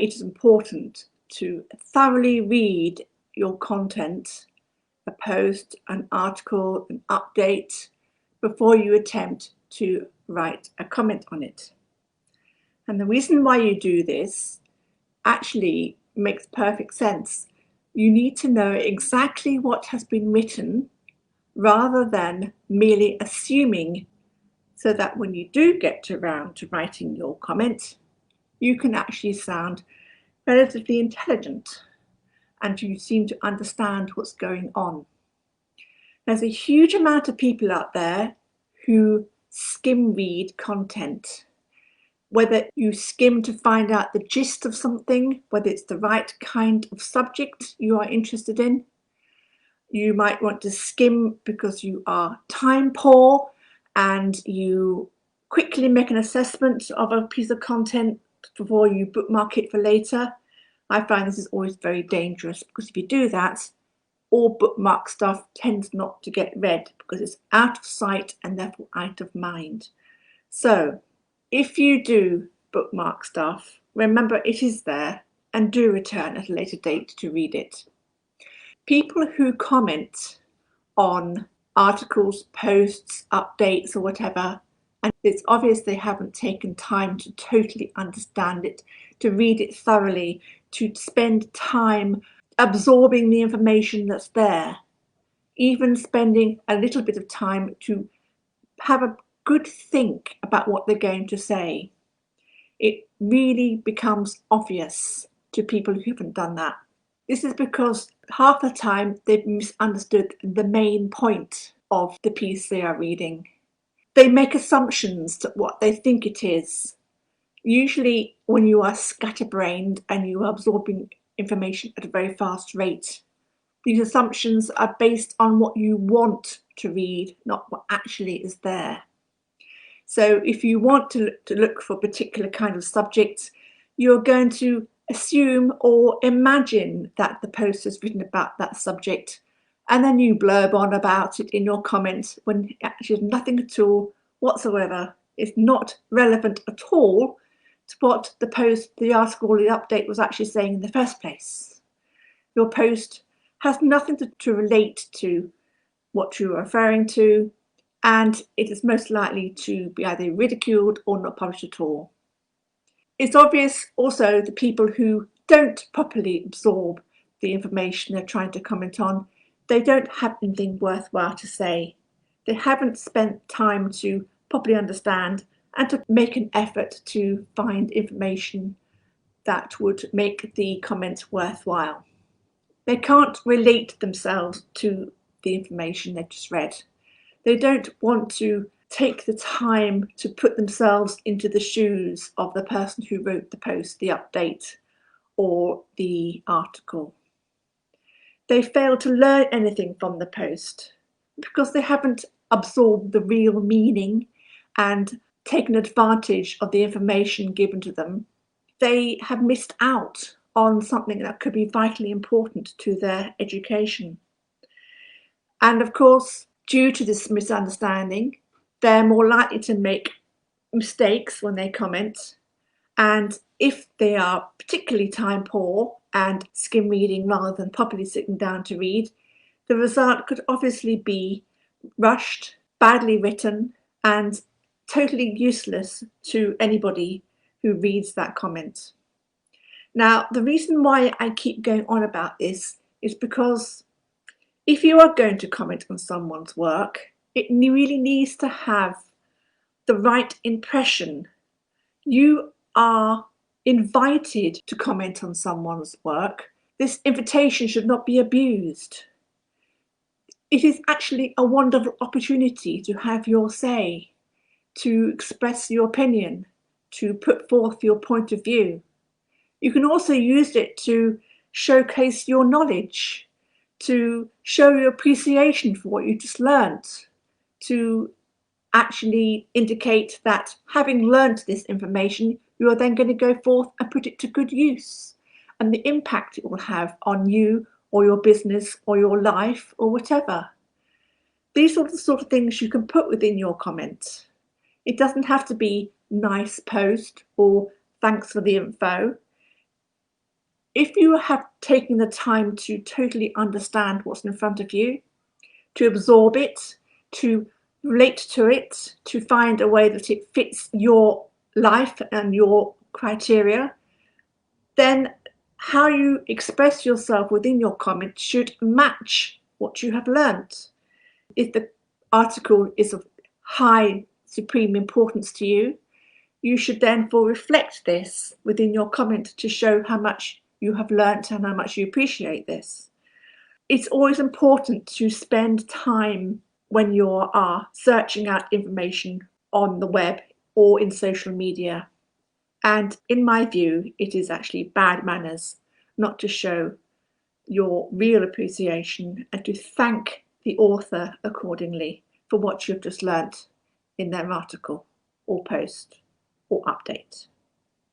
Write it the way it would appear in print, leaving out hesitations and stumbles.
it is important to thoroughly read your content, a post, an article, an update, before you attempt to write a comment on it. And the reason why you do this actually makes perfect sense. You need to know exactly what has been written rather than merely assuming, so that when you do get around to writing your comment, you can actually sound relatively intelligent and you seem to understand what's going on. There's a huge amount of people out there who skim read content. Whether you skim to find out the gist of something, whether it's the right kind of subject you are interested in. You might want to skim because you are time poor and you quickly make an assessment of a piece of content before you bookmark it for later. I find this is always very dangerous, because if you do that, all bookmark stuff tends not to get read because it's out of sight and therefore out of mind. So if you do bookmark stuff, remember it is there and do return at a later date to read it. People who comment on articles, posts, updates or whatever, and it's obvious they haven't taken time to totally understand it, to read it thoroughly, to spend time absorbing the information that's there, even spending a little bit of time to have a good think about what they're going to say. It really becomes obvious to people who haven't done that. This is because half the time they've misunderstood the main point of the piece they are reading. They make assumptions to what they think it is. Usually when you are scatterbrained and you are absorbing information at a very fast rate, these assumptions are based on what you want to read, not what actually is there. So if you want to look for a particular kind of subject, you're going to assume or imagine that the post is written about that subject, and then you blurb on about it in your comments when it actually has nothing at all whatsoever. It's not relevant at all to what the post, the article or the update was actually saying in the first place. Your post has nothing to relate to what you're referring to, and it is most likely to be either ridiculed or not published at all. It's obvious also the people who don't properly absorb the information they're trying to comment on, they don't have anything worthwhile to say. They haven't spent time to properly understand and to make an effort to find information that would make the comment worthwhile. They can't relate themselves to the information they've just read. They don't want to take the time to put themselves into the shoes of the person who wrote the post, the update, or the article. They fail to learn anything from the post because they haven't absorbed the real meaning and taken advantage of the information given to them. They have missed out on something that could be vitally important to their education. And of course, due to this misunderstanding, they're more likely to make mistakes when they comment. And if they are particularly time poor and skim reading rather than properly sitting down to read, the result could obviously be rushed, badly written, and totally useless to anybody who reads that comment. Now, the reason why I keep going on about this is because if you are going to comment on someone's work, it really needs to have the right impression. You are invited to comment on someone's work. This invitation should not be abused. It is actually a wonderful opportunity to have your say, to express your opinion, to put forth your point of view. You can also use it to showcase your knowledge, to show your appreciation for what you just learnt, to actually indicate that having learnt this information, you are then going to go forth and put it to good use, and the impact it will have on you or your business or your life or whatever. These are the sort of things you can put within your comment. It doesn't have to be nice post or thanks for the info. If you have taken the time to totally understand what's in front of you, to absorb it, to relate to it, to find a way that it fits your life and your criteria, then how you express yourself within your comment should match what you have learnt. If the article is of high supreme importance to you, you should therefore reflect this within your comment to show how much you have learnt and how much you appreciate this. It's always important to spend time when you are searching out information on the web or in social media. And in my view, it is actually bad manners not to show your real appreciation and to thank the author accordingly for what you've just learnt in their article or post or update.